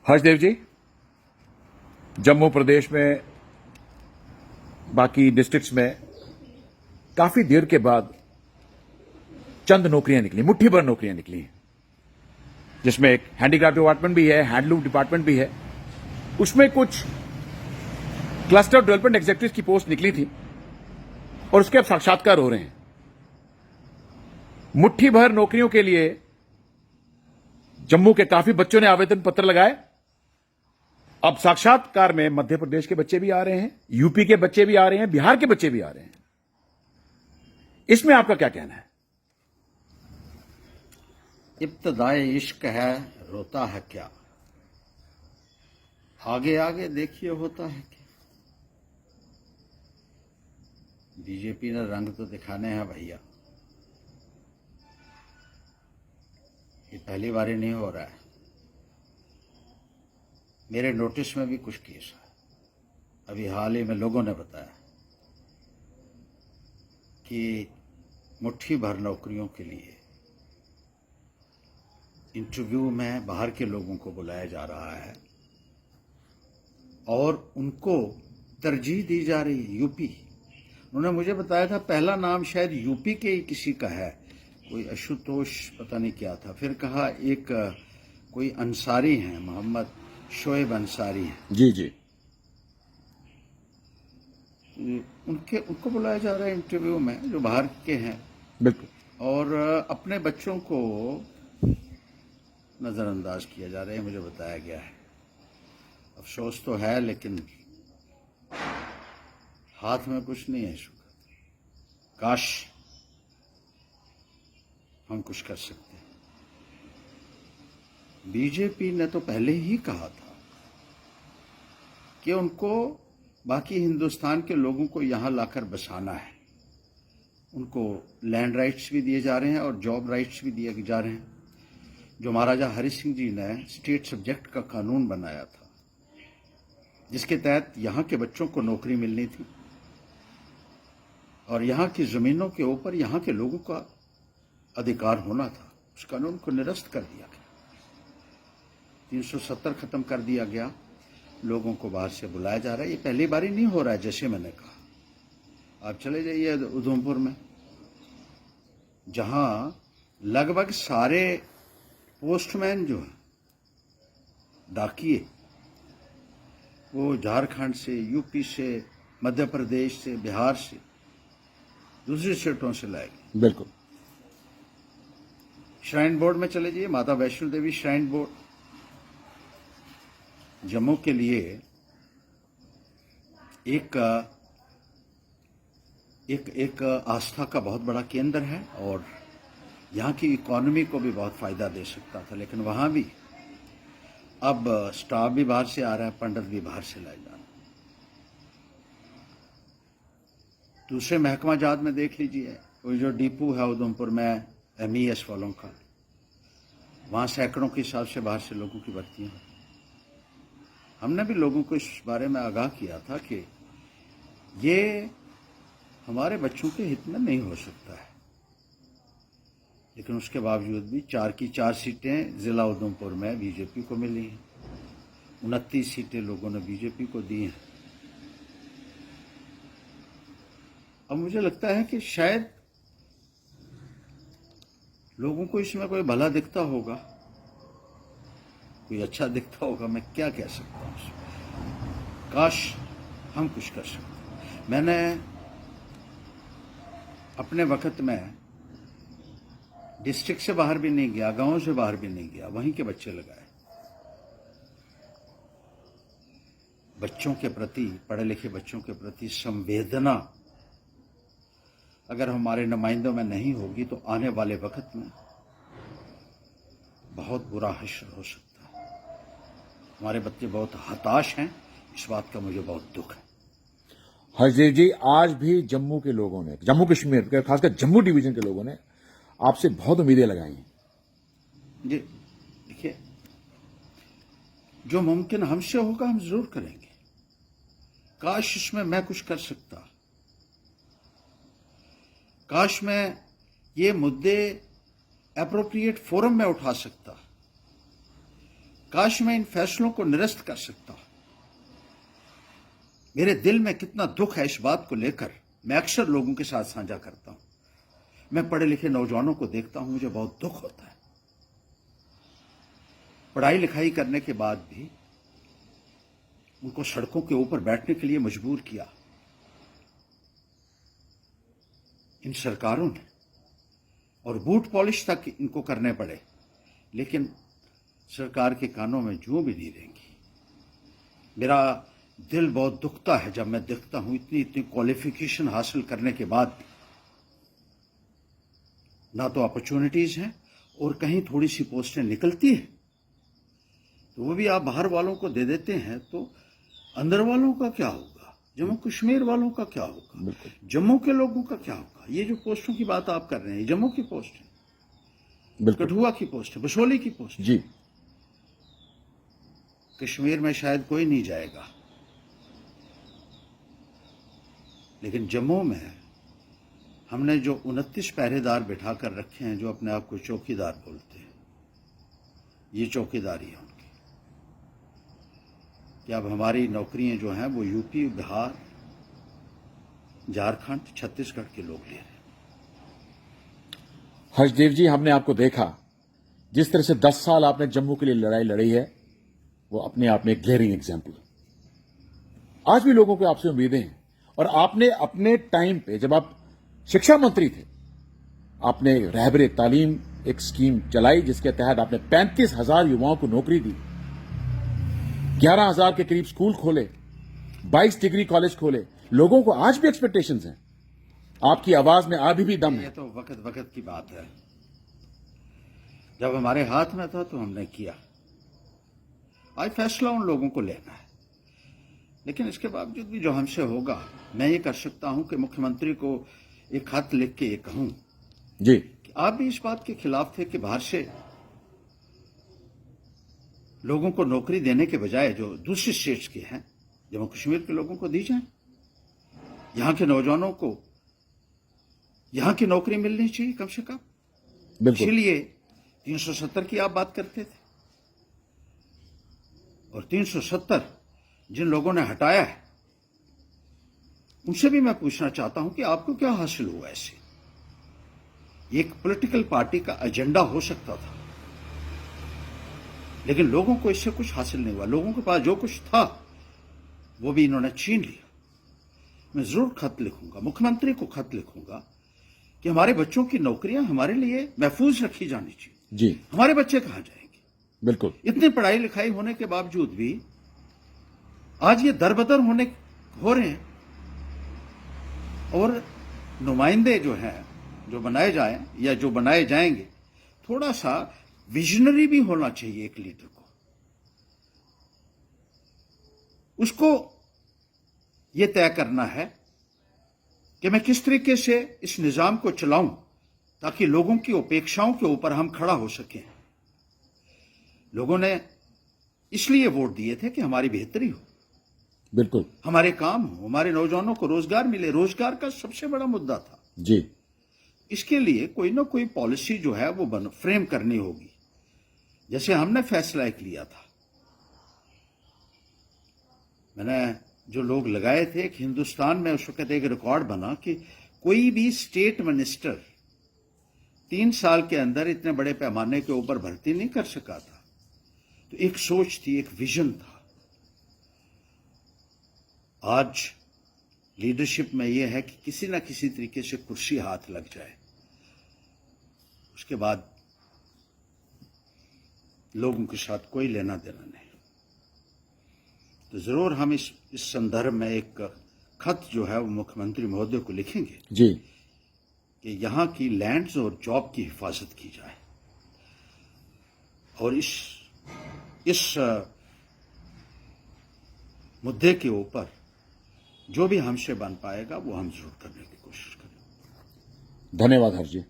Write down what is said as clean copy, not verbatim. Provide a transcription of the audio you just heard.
हर्षदेव जी, जम्मू प्रदेश में बाकी डिस्ट्रिक्ट्स में काफी देर के बाद चंद नौकरियां निकली, मुट्ठी भर नौकरियां निकली, जिसमें एक हैंडीक्राफ्ट डिपार्टमेंट भी है, हैंडलूम डिपार्टमेंट भी है। उसमें कुछ क्लस्टर डेवलपमेंट एग्जीक्यूटिव की पोस्ट निकली थी और उसके अब साक्षात्कार हो रहे हैं। मुट्ठी भर नौकरियों के लिए जम्मू के काफी बच्चों ने आवेदन पत्र लगाए। अब साक्षात्कार में मध्य प्रदेश के बच्चे भी आ रहे हैं, यूपी के बच्चे भी आ रहे हैं, बिहार के बच्चे भी आ रहे हैं। इसमें आपका क्या कहना है? इब्तदाए इश्क है, रोता है क्या, आगे आगे देखिए होता है क्या। बीजेपी ने रंग तो दिखाने हैं भैया, ये पहली बार ही नहीं हो रहा है। मेरे नोटिस में भी कुछ केस है। अभी हाल ही में लोगों ने बताया कि मुट्ठी भर नौकरियों के लिए इंटरव्यू में बाहर के लोगों को बुलाया जा रहा है और उनको तरजीह दी जा रही है। यूपी, उन्होंने मुझे बताया था पहला नाम शायद यूपी के ही किसी का है, कोई आशुतोष पता नहीं क्या था। फिर कहा एक कोई अंसारी हैं, मोहम्मद शोएब अंसारी हैं। जी जी, उनको बुलाया जा रहा है इंटरव्यू में, जो बाहर के हैं। बिल्कुल। और अपने बच्चों को नज़रअंदाज किया जा रहा है, मुझे बताया गया है। अफसोस तो है, लेकिन हाथ में कुछ नहीं है। शुक्र, काश हम कुछ कर सकते हैं। बीजेपी ने तो पहले ही कहा था कि उनको बाकी हिंदुस्तान के लोगों को यहां लाकर बसाना है। उनको लैंड राइट्स भी दिए जा रहे हैं और जॉब राइट्स भी दिए जा रहे हैं। जो महाराजा हरि सिंह जी ने स्टेट सब्जेक्ट का कानून बनाया था, जिसके तहत यहाँ के बच्चों को नौकरी मिलनी थी और यहाँ की ज़मीनों के ऊपर यहाँ के लोगों का अधिकार होना था, उस कानून को निरस्त कर दिया गया। 370 खत्म कर दिया गया। लोगों को बाहर से बुलाया जा रहा है। ये पहली बार ही नहीं हो रहा है। जैसे मैंने कहा, आप चले जाइए उधमपुर में, जहां लगभग सारे पोस्टमैन जो हैं, डाकिए, वो झारखंड से, यूपी से, मध्य प्रदेश से, बिहार से, दूसरी स्टेटों से लाए गए। बिल्कुल। श्राइन बोर्ड में चले जाइए, माता वैष्णो देवी श्राइन बोर्ड जम्मू के लिए एक आस्था का बहुत बड़ा केंद्र है और यहाँ की इकोनॉमी को भी बहुत फायदा दे सकता था। लेकिन वहाँ भी अब स्टाफ भी बाहर से आ रहा है, पंडित भी बाहर से लाए जा रहे हैं। दूसरे महकमा जात में देख लीजिए, वो जो डिपो है उधमपुर में MES वालों का, वहाँ सैकड़ों के हिसाब से बाहर से लोगों की भर्तियाँ हैं। हमने भी लोगों को इस बारे में आगाह किया था कि ये हमारे बच्चों के हित में नहीं हो सकता है। लेकिन उसके बावजूद भी 4 की 4 सीटें जिला उधमपुर में बीजेपी को मिली हैं। 29 सीटें लोगों ने बीजेपी को दी हैं। अब मुझे लगता है कि शायद लोगों को इसमें कोई भला दिखता होगा, कोई अच्छा दिखता होगा। मैं क्या कह सकता हूँ। काश हम कुछ कर सकते। मैंने अपने वक्त में डिस्ट्रिक्ट से बाहर भी नहीं गया, गांव से बाहर भी नहीं गया, वहीं के बच्चे लगाए। बच्चों के प्रति, पढ़े लिखे बच्चों के प्रति संवेदना अगर हमारे नुमाइंदों में नहीं होगी तो आने वाले वक्त में बहुत बुरा हश्र हो सकता है। हमारे बच्चे बहुत हताश हैं, इस बात का मुझे बहुत दुख है। हर्षदेव जी, आज भी जम्मू के लोगों ने, जम्मू कश्मीर खासकर जम्मू डिवीजन के लोगों ने आपसे बहुत उम्मीदें लगाई हैं। जी देखिए, जो मुमकिन हमसे होगा हम जरूर करेंगे। काश इसमें मैं कुछ कर सकता, काश मैं ये मुद्दे एप्रोप्रिएट फोरम में उठा सकता, काश मैं इन फैसलों को निरस्त कर सकता। मेरे दिल में कितना दुख है इस बात को लेकर मैं अक्सर लोगों के साथ साझा करता हूं। मैं पढ़े लिखे नौजवानों को देखता हूं, मुझे बहुत दुख होता है। पढ़ाई लिखाई करने के बाद भी उनको सड़कों के ऊपर बैठने के लिए मजबूर किया इन सरकारों ने, और बूट पॉलिश तक इनको करने पड़े, लेकिन सरकार के कानों में जूं भी नहीं रहेंगी। मेरा दिल बहुत दुखता है जब मैं देखता हूं इतनी इतनी क्वालिफिकेशन हासिल करने के बाद भी ना तो अपॉर्चुनिटीज हैं और कहीं थोड़ी सी पोस्टें निकलती हैं तो वो भी आप बाहर वालों को दे देते हैं, तो अंदर वालों का क्या होगा? जम्मू कश्मीर वालों का क्या होगा? जम्मू के लोगों का क्या होगा? ये जो पोस्टों की बात आप कर रहे हैं, जम्मू की पोस्ट है, कठुआ की पोस्ट है, बसोली की पोस्ट है। जी, कश्मीर में शायद कोई नहीं जाएगा, लेकिन जम्मू में हमने जो 29 पहरेदार बिठा कर रखे हैं जो अपने आप को चौकीदार बोलते हैं, ये चौकीदारी है उनकी कि अब हमारी नौकरियां जो हैं वो यूपी, बिहार, झारखंड, छत्तीसगढ़ के लोग ले रहे हैं। हर्षदेव जी, हमने आपको देखा जिस तरह से 10 साल आपने जम्मू के लिए लड़ाई लड़ी है, वो अपने आप में एक ग्लेयरिंग एग्जाम्पल। आज भी लोगों को आपसे उम्मीदें हैं, और आपने अपने टाइम पे जब आप शिक्षा मंत्री थे, आपने रहबरे तालीम एक स्कीम चलाई जिसके तहत आपने 35,000 युवाओं को नौकरी दी, 11,000 के करीब स्कूल खोले, 22 डिग्री कॉलेज खोले। लोगों को आज भी एक्सपेक्टेशंस हैं, आपकी आवाज में अभी भी दम है। ये तो वक्त वक्त की बात है। जब हमारे हाथ में था तो हमने किया। आज फैसला उन लोगों को लेना है, लेकिन इसके बावजूद भी जो हमसे होगा, मैं ये कर सकता हूं कि मुख्यमंत्री को एक खत लिख के ये कहूं जी कि आप भी इस बात के खिलाफ थे कि बाहर से लोगों को नौकरी देने के बजाय जो दूसरे स्टेट्स के हैं, जम्मू कश्मीर के लोगों को दी जाए। यहां के नौजवानों को यहां की नौकरी मिलनी चाहिए कम से कम। इसीलिए 370 की आप बात करते थे, और 370 जिन लोगों ने हटाया है उनसे भी मैं पूछना चाहता हूं कि आपको क्या हासिल हुआ ऐसे? एक पॉलिटिकल पार्टी का एजेंडा हो सकता था, लेकिन लोगों को इससे कुछ हासिल नहीं हुआ। लोगों के पास जो कुछ था वो भी इन्होंने छीन लिया। मैं जरूर खत लिखूंगा, मुख्यमंत्री को खत लिखूंगा कि हमारे बच्चों की नौकरियां हमारे लिए महफूज रखी जानी चाहिए। जी, हमारे बच्चे कहां जाएंगे? बिल्कुल। इतनी पढ़ाई लिखाई होने के बावजूद भी आज ये दरबदर हो रहे हैं, और नुमाइंदे जो हैं, जो बनाए जाएं या जो बनाए जाएंगे, थोड़ा सा विजनरी भी होना चाहिए एक लीडर को। उसको यह तय करना है कि मैं किस तरीके से इस निजाम को चलाऊं ताकि लोगों की अपेक्षाओं के ऊपर हम खड़ा हो सकें। लोगों ने इसलिए वोट दिए थे कि हमारी बेहतरी हो, बिल्कुल, हमारे काम हो, हमारे नौजवानों को रोजगार मिले। रोजगार का सबसे बड़ा मुद्दा था। जी, इसके लिए कोई ना कोई पॉलिसी जो है वो फ्रेम करनी होगी। जैसे हमने फैसला एक लिया था, मैंने जो लोग लगाए थे, एक हिंदुस्तान में उस वक्त एक रिकॉर्ड बना कि कोई भी स्टेट मिनिस्टर 3 साल के अंदर इतने बड़े पैमाने के ऊपर भर्ती नहीं कर सका था। तो एक सोच थी, एक विजन था। आज लीडरशिप में यह है कि किसी ना किसी तरीके से कुर्सी हाथ लग जाए, उसके बाद लोगों के साथ कोई लेना देना नहीं। तो जरूर हम इस संदर्भ में एक खत जो है वो मुख्यमंत्री महोदय को लिखेंगे जी, कि यहां की लैंड्स और जॉब की हिफाजत की जाए, और इस मुद्दे के ऊपर जो भी हमसे बन पाएगा वो हम जरूर करने की कोशिश करें। धन्यवाद हर्ष जी।